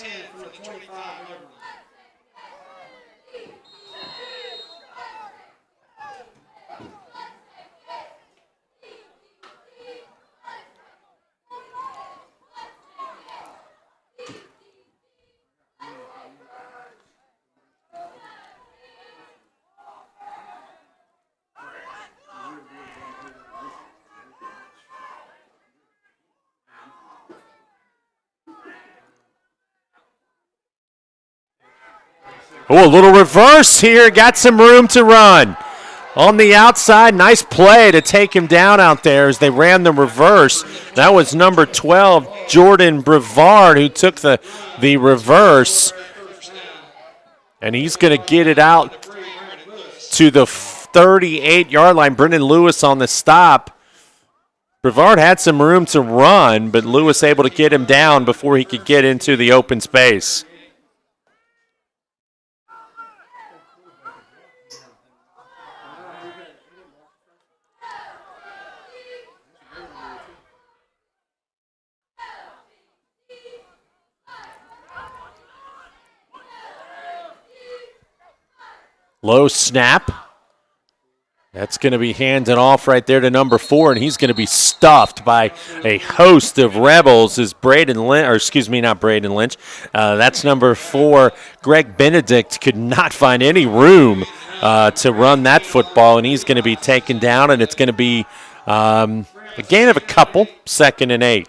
Oh, a little reverse here. Got some room to run. On the outside, nice play to take him down out there as they ran the reverse. That was number 12, Jordan Brevard, who took the reverse. And he's going to get it out to the 38-yard line. Brendan Lewis on the stop. Brevard had some room to run, but Lewis able to get him down before he could get into the open space. Low snap. That's going to be handed off right there to number 4, and he's going to be stuffed by a host of Rebels. Is Braden Lynch, or excuse me, not Braden Lynch. That's number 4. Greg Benedict could not find any room to run that football, and he's going to be taken down, and it's going to be a gain of a couple, 2nd and 8.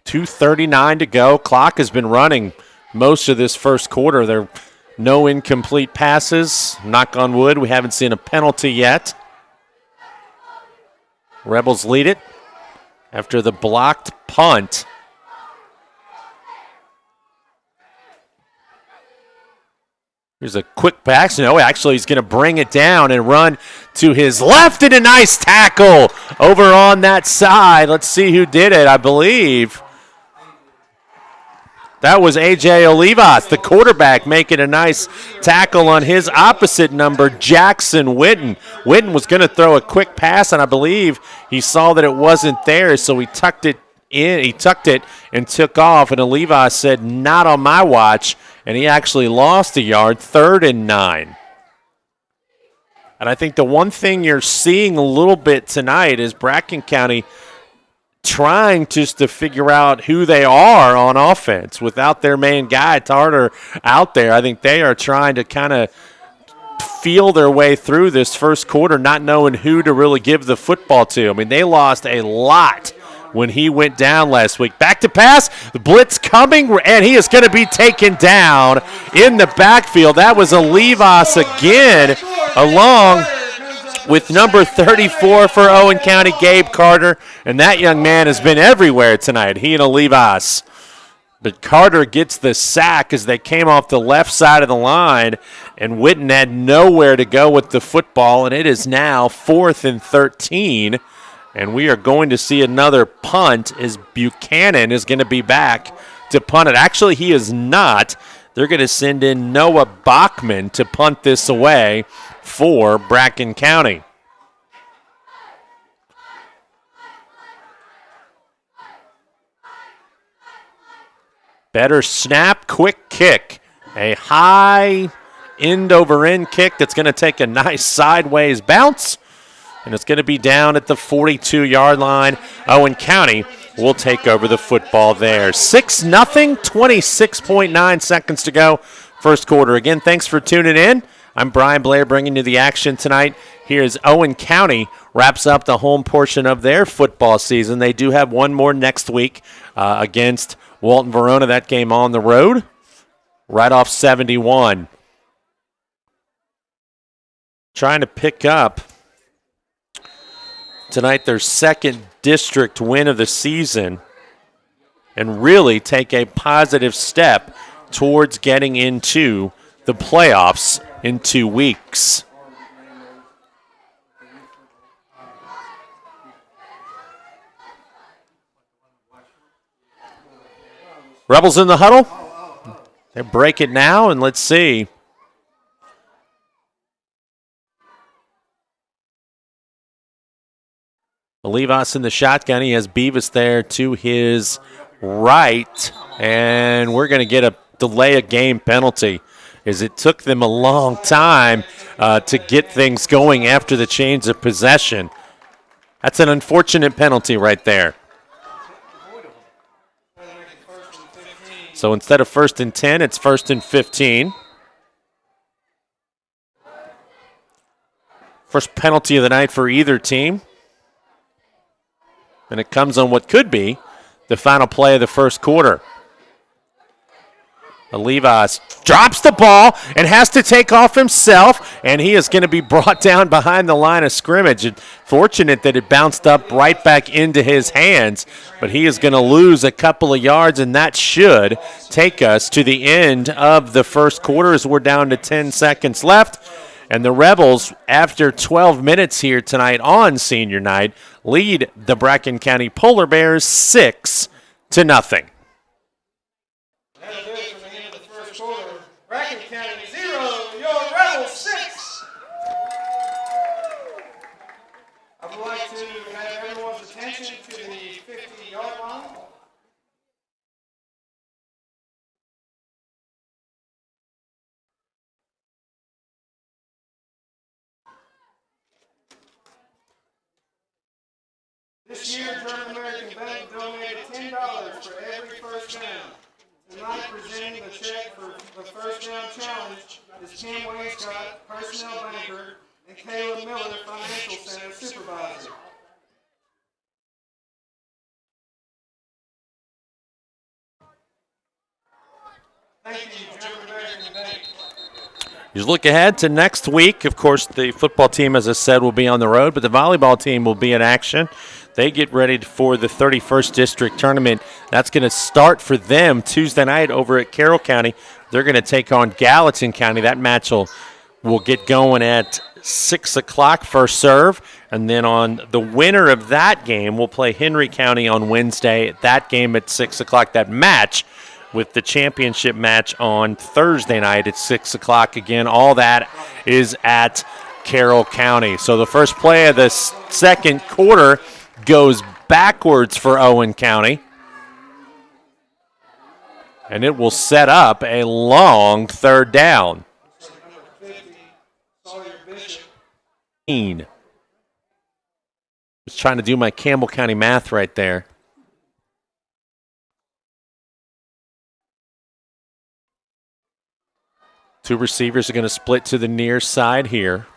.239 to go. Clock has been running most of this first quarter. There are no incomplete passes. Knock on wood, we haven't seen a penalty yet. Rebels lead it after the blocked punt. Here's a quick pass. No, actually he's going to bring it down and run to his left, and a nice tackle over on that side. Let's see who did it. I believe that was A.J. Olivas, the quarterback, making a nice tackle on his opposite number, Jackson Witten. Witten was going to throw a quick pass, and I believe he saw that it wasn't there, so he tucked it in. He tucked it and took off, and Olivas said, "Not on my watch," and he actually lost a yard, 3rd and 9. And I think the one thing you're seeing a little bit tonight is Bracken County trying just to figure out who they are on offense. Without their main guy, Tarter, out there, I think they are trying to kind of feel their way through this first quarter, not knowing who to really give the football to. I mean, they lost a lot when he went down last week. Back to pass, the blitz coming, and he is going to be taken down in the backfield. That was Olivas again, along with number 34 for Owen County, Gabe Carter. And that young man has been everywhere tonight, he and Olivas. But Carter gets the sack as they came off the left side of the line, and Witten had nowhere to go with the football, and it is now 4th and 13. And we are going to see another punt as Buchanan is going to be back to punt it. Actually, he is not. They're going to send in Noah Bachman to punt this away for Bracken County. Better snap, quick kick. A high end-over-end kick that's going to take a nice sideways bounce. And it's going to be down at the 42-yard line. Owen County will take over the football there. 6-0, 26.9 seconds to go. First quarter. Again, thanks for tuning in. I'm Brian Blair bringing you the action tonight. Here's Owen County wraps up the home portion of their football season. They do have one more next week against Walton Verona. That game on the road, right off 71. Trying to pick up tonight their 2nd district win of the season and really take a positive step towards getting into the playoffs in 2 weeks. Rebels in the huddle. They break it now, and let's see. Olivas in the shotgun. He has Beavis there to his right, and we're going to get a delay of game penalty, as it took them a long time to get things going after the change of possession. That's an unfortunate penalty right there. So instead of 1st and 10, it's 1st and 15. First penalty of the night for either team. And it comes on what could be the final play of the first quarter. Olivas drops the ball and has to take off himself, and he is going to be brought down behind the line of scrimmage. And fortunate that it bounced up right back into his hands, but he is going to lose a couple of yards, and that should take us to the end of the first quarter as we're down to 10 seconds left. And the Rebels, after 12 minutes here tonight on senior night, lead the Bracken County Polar Bears 6-0. Bracken County 0, your Rebels 6. I would like to have everyone's attention to the 50-yard line. This year, German American Bank donated $10 for every first down. Tonight, presenting the check for the first down challenge is Kim Wainscott, personnel banker, and Caleb Miller, financial center supervisor. Thank you, German American Bank. You look ahead to next week. Of course, the football team, as I said, will be on the road, but the volleyball team will be in action. They get ready for the 31st District Tournament. That's going to start for them Tuesday night over at Carroll County. They're going to take on Gallatin County. That match will get going at 6 o'clock first serve. And then on the winner of that game will play Henry County on Wednesday. That game at 6 o'clock. That match with the championship match on Thursday night at 6 o'clock. Again, all that is at Carroll County. So the first play of the second quarter goes backwards for Owen County. And it will set up a long third down. Was trying to do my Campbell County math right there. Two receivers are going to split to the near side here.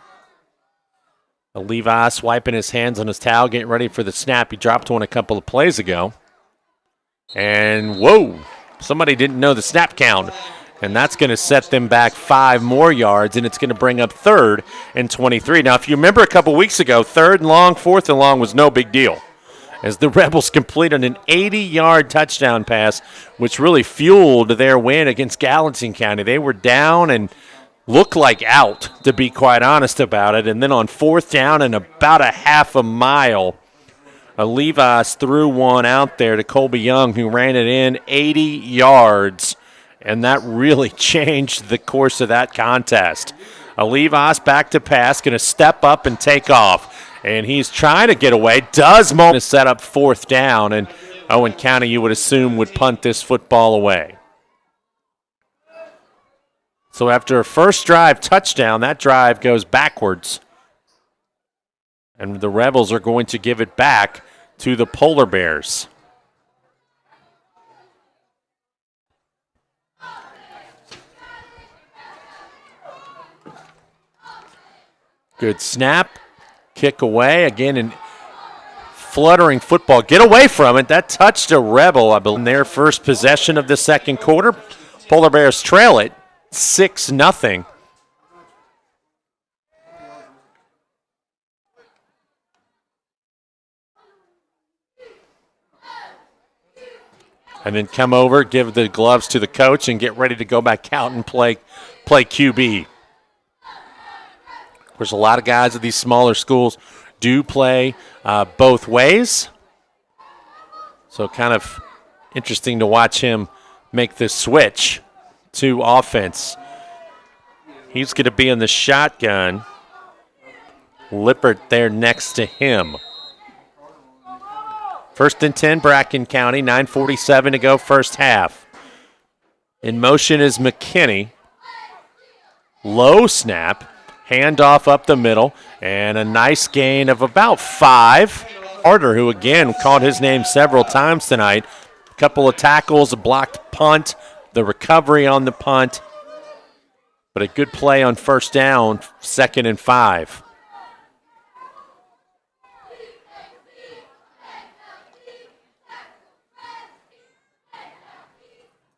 Olivas wiping his hands on his towel, getting ready for the snap. He dropped one a couple of plays ago. And, whoa, somebody didn't know the snap count. And that's going to set them back 5 more yards, and it's going to bring up 3rd and 23. Now, if you remember a couple weeks ago, 3rd and long, 4th and long was no big deal, as the Rebels completed an 80-yard touchdown pass, which really fueled their win against Gallatin County. They were down and looked like out, to be quite honest about it. And then on 4th down and about a half a mile, Olivas threw one out there to Colby Young, who ran it in 80 yards. And that really changed the course of that contest. Olivas back to pass, going to step up and take off. And he's trying to get away. Does to set up 4th down. And Owen County, you would assume, would punt this football away. So after a first drive touchdown, that drive goes backwards. And the Rebels are going to give it back to the Polar Bears. Good snap. Kick away. Again, in fluttering football. Get away from it. That touched a Rebel, I believe, in their first possession of the second quarter. Polar Bears trail it 6-0. And then come over, give the gloves to the coach, and get ready to go back out and play QB. There's a lot of guys at these smaller schools do play both ways. So kind of interesting to watch him make this switch. to offense. He's going to be in the shotgun. Lippert there next to him. 1st and 10, Bracken County, 9:47 to go first half. In motion is McKinney. Low snap, handoff up the middle, and a nice gain of about 5. Carter, who again called his name several times tonight. A couple of tackles, a blocked punt, the recovery on the punt, but a good play on first down, 2nd and 5.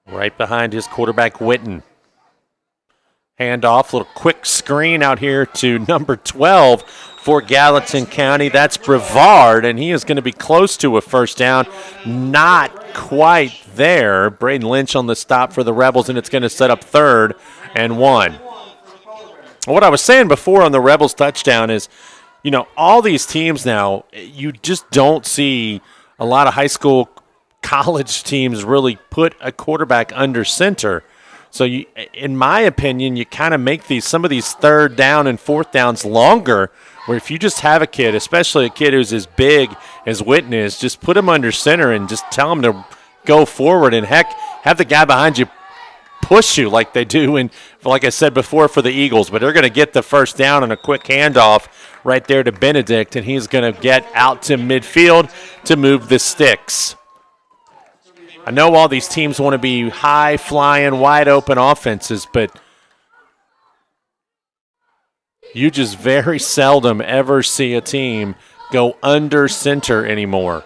Right behind his quarterback, Witten. Handoff, little quick screen out here to number 12 for Gallatin County. That's Brevard, and he is going to be close to a first down. Not quite there. Braden Lynch on the stop for the Rebels, and it's going to set up 3rd and 1. What I was saying before on the Rebels touchdown is, you know, all these teams now, you just don't see a lot of high school, college teams really put a quarterback under center. So, you, in my opinion, you kind of make some of these 3rd down and 4th downs longer, where if you just have a kid, especially a kid who's as big as Witten is, just put him under center and just tell him to go forward, and heck, have the guy behind you push you like they do, and like I said before, for the Eagles. But they're going to get the first down on a quick handoff right there to Benedict, and he's going to get out to midfield to move the sticks. I know all these teams want to be high-flying, wide-open offenses, but you just very seldom ever see a team go under center anymore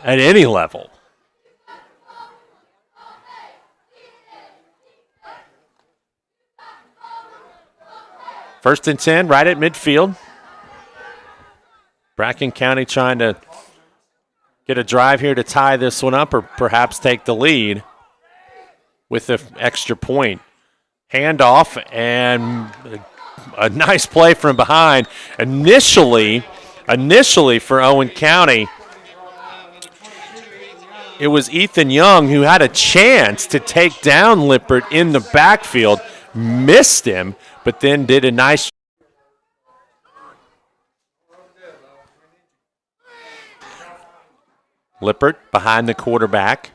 at any level. First and 10, right at midfield. Bracken County trying to get a drive here to tie this one up, or perhaps take the lead with the extra point. Handoff, and a nice play from behind. Initially for Owen County, it was Ethan Young who had a chance to take down Lippert in the backfield, missed him, but then did a nice Lippert behind the quarterback.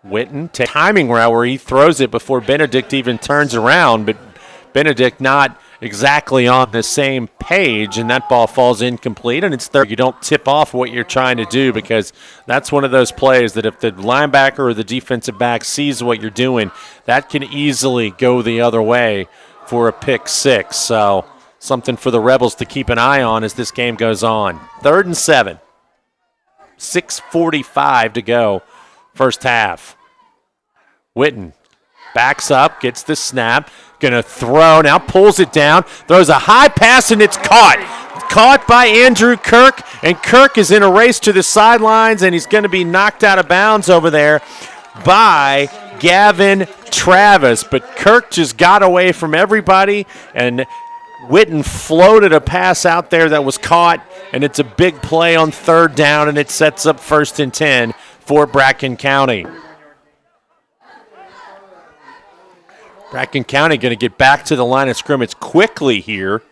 Witten, timing route where he throws it before Benedict even turns around, but Benedict not exactly on the same page, and that ball falls incomplete, and it's third. You don't tip off what you're trying to do, because that's one of those plays that if the linebacker or the defensive back sees what you're doing, that can easily go the other way for a pick six. So something for the Rebels to keep an eye on as this game goes on. 3rd and 7. 6:45 to go first half. Witten backs up, gets the snap, going to throw, now pulls it down, throws a high pass, and it's caught. Caught by Andrew Kirk, and Kirk is in a race to the sidelines, and he's going to be knocked out of bounds over there by Gavin Travis. But Kirk just got away from everybody, and Witten floated a pass out there that was caught, and it's a big play on 3rd down, and it sets up 1st and 10 for Bracken County. Bracken County going to get back to the line of scrimmage quickly here.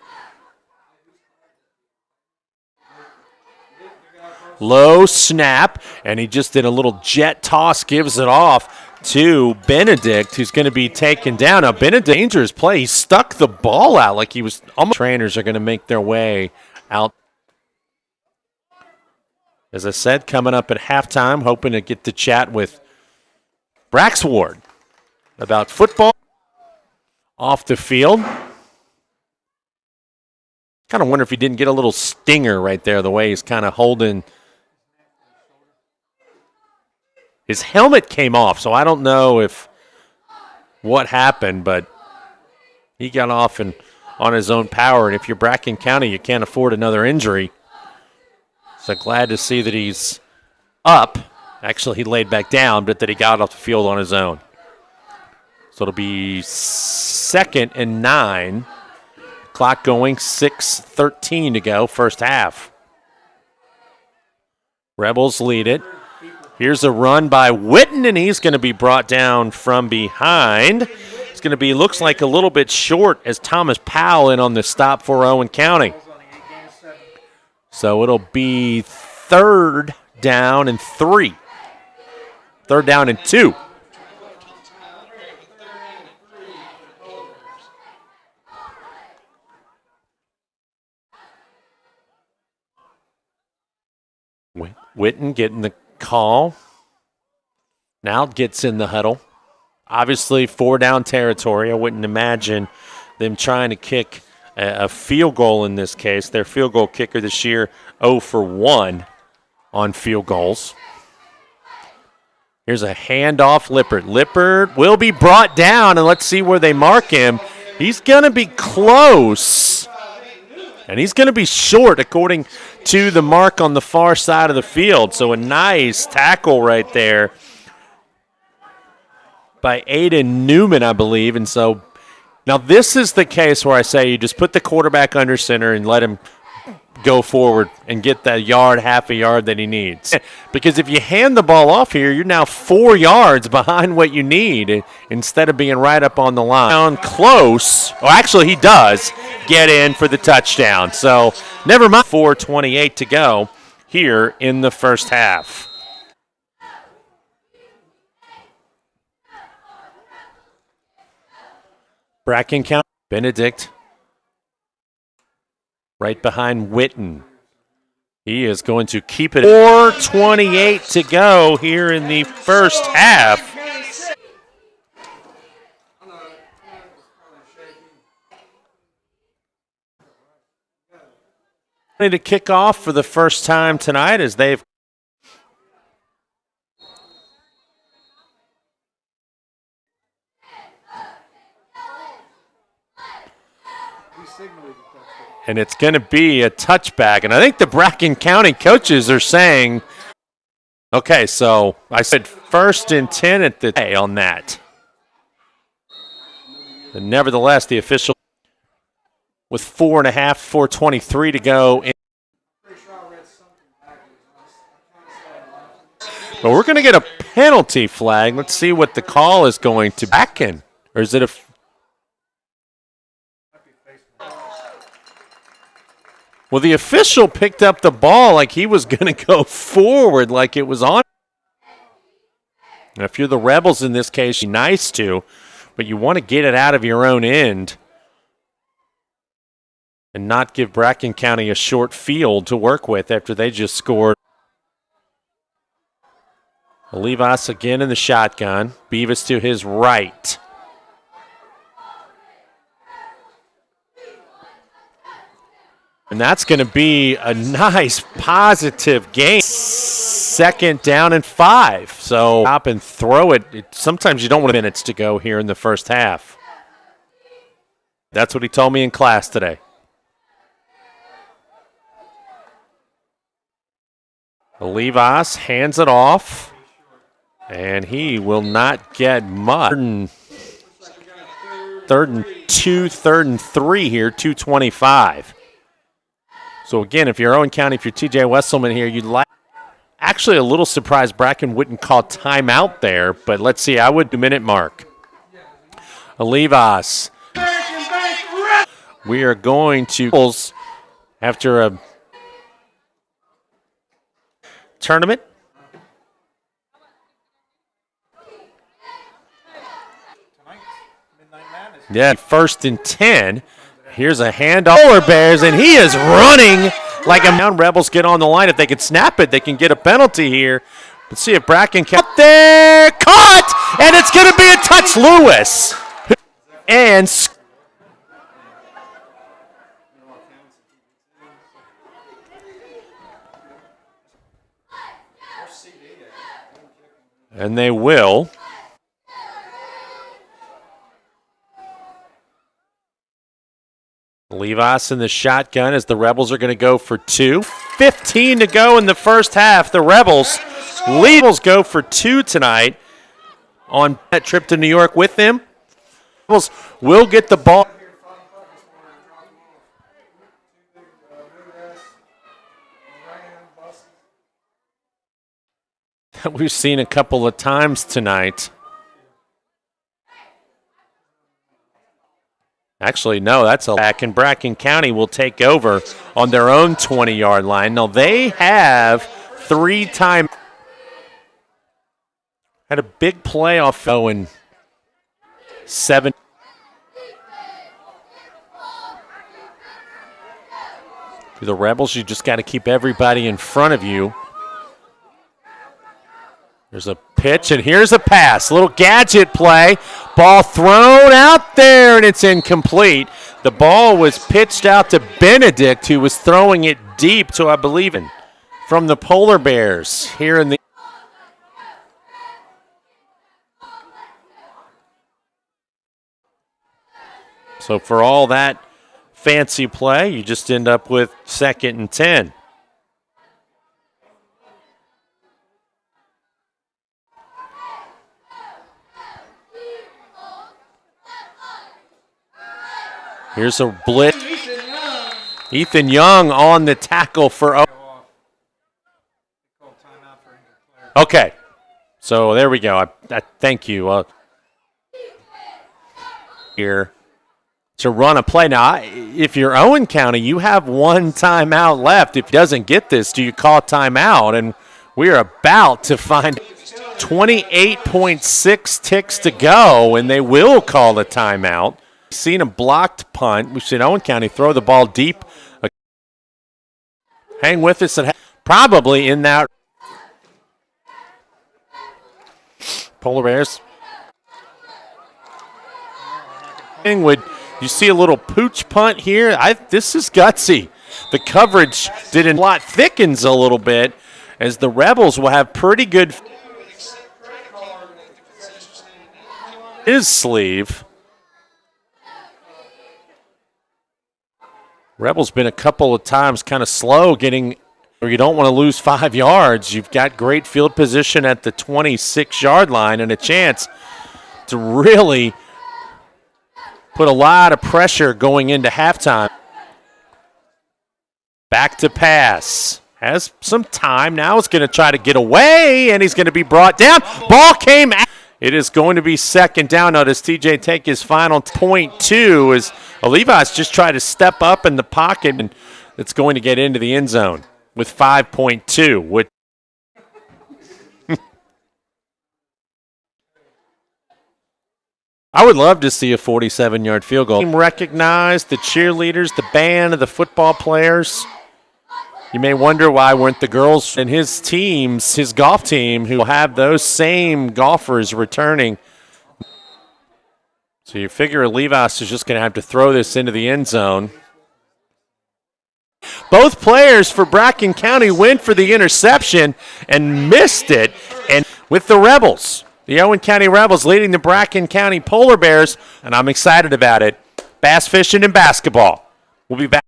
Low snap, and he just did a little jet toss, gives it off to Benedict, who's going to be taken down. Now, Benedict, dangerous play. He stuck the ball out like he was almost. Trainers are going to make their way out. As I said, coming up at halftime, hoping to get to chat with Brax Ward about football off the field. Kind of wonder if he didn't get a little stinger right there, the way he's kind of holding. His helmet came off, so I don't know if what happened, but he got off and on his own power. And if you're Bracken County, you can't afford another injury. So glad to see that he's up. Actually, he laid back down, but that he got off the field on his own. So it'll be 2nd and 9. Clock going, 6:13 to go, first half. Rebels lead it. Here's a run by Witten, and he's going to be brought down from behind. It's going to be, looks like a little bit short as Thomas Powell in on the stop for Owen County. So it'll be 3rd down and 3. 3rd down and 2. Witten getting the call. Now gets in the huddle. Obviously 4-down territory. I wouldn't imagine them trying to kick a field goal in this case. Their field goal kicker this year 0 for 1 on field goals. Here's a handoff, Lippert. Lippert will be brought down, and let's see where they mark him. He's going to be close, and he's going to be short according to the mark on the far side of the field. So a nice tackle right there by Aiden Newman, I believe. And so now this is the case where I say you just put the quarterback under center and let him go forward and get that yard, half a yard that he needs. Because if you hand the ball off here, you're now 4 yards behind what you need instead of being right up on the line. Down close. Oh, actually, he does get in for the touchdown. So never mind. 4:28 to go here in the first half. Bracken County. Benedict right behind Witten. He is going to keep it. 4:28 to go here in the first half. To kick off for the first time tonight as they've and it's going to be a touchback. And I think the Bracken County coaches are saying, okay, so I said 1st and 10 at the day on that. But nevertheless, the official with 4.23 to go. But we're going to get a penalty flag. Let's see what the call is going to be. Bracken, or is it a... Well, the official picked up the ball like he was going to go forward like it was on. And if you're the Rebels in this case, you're nice to, but you want to get it out of your own end and not give Bracken County a short field to work with after they just scored. Olivas again in the shotgun. Beavis to his right. And that's going to be a nice positive gain. 2nd down and 5. So stop and throw it. Sometimes you don't want minutes to go here in the first half. That's what he told me in class today. Olivas hands it off. And he will not get much. 3rd and 2, 3rd and 3 here, 2:25. So again, if you're Owen County, if you're TJ Wesselman here, you'd like. Actually, a little surprised Bracken wouldn't call timeout there, but let's see. I would 2-minute mark. Olivas. We are going to after a tournament. Yeah, 1st and 10. Here's a handoff. Polar Bears, and he is running like a mountain. Rebels get on the line. If they can snap it, they can get a penalty here. Let's see if Bracken can. Up there, caught, and it's going to be a touch. Lewis. And they will. Olivas in the shotgun as the Rebels are going to go for 2. 15 to go in the first half. The Rebels go for 2 tonight on that trip to New York with them. Rebels will get the ball. we've seen a couple of times tonight. Actually, no, that's a back, and Bracken County will take over on their own 20-yard line. Now, they have 3 times. Had a big play off Owen. 7. For the Rebels, you just got to keep everybody in front of you. There's a pitch, and here's a pass. Little gadget play. Ball thrown out there, and it's incomplete. The ball was pitched out to Benedict, who was throwing it deep to, I believe, from the Polar Bears here in the. So for all that fancy play, you just end up with 2nd and 10. Here's a blitz. Ethan Young on the tackle for Owen. Okay. So there we go. I thank you. Here to run a play. Now, if you're Owen County, you have 1 timeout left. If he doesn't get this, do you call timeout? And we are about to find 28.6 ticks to go, and they will call a timeout. We've seen a blocked punt. We've seen Owen County throw the ball deep. Hang with us, and probably in that. Polar Bears. Would you see a little pooch punt here? This is gutsy. The coverage didn't. Lot thickens a little bit as the Rebels will have pretty good. His sleeve. Rebels been a couple of times kind of slow getting, or you don't want to lose 5 yards. You've got great field position at the 26-yard line and a chance to really put a lot of pressure going into halftime. Back to pass. Has some time. Now it's going to try to get away, and he's going to be brought down. Ball came out. It is going to be 2nd down. Now does TJ take his final .2 as Levi's just tried to step up in the pocket, and it's going to get into the end zone with 5.2. Which I would love to see a 47-yard field goal. Recognize the cheerleaders, the band, the football players. You may wonder why weren't the girls and his teams, his golf team, who will have those same golfers returning. So you figure Levi's is just going to have to throw this into the end zone. Both players for Bracken County went for the interception and missed it. And with the Rebels, the Owen County Rebels leading the Bracken County Polar Bears, and I'm excited about it. Bass fishing and basketball. We'll be back.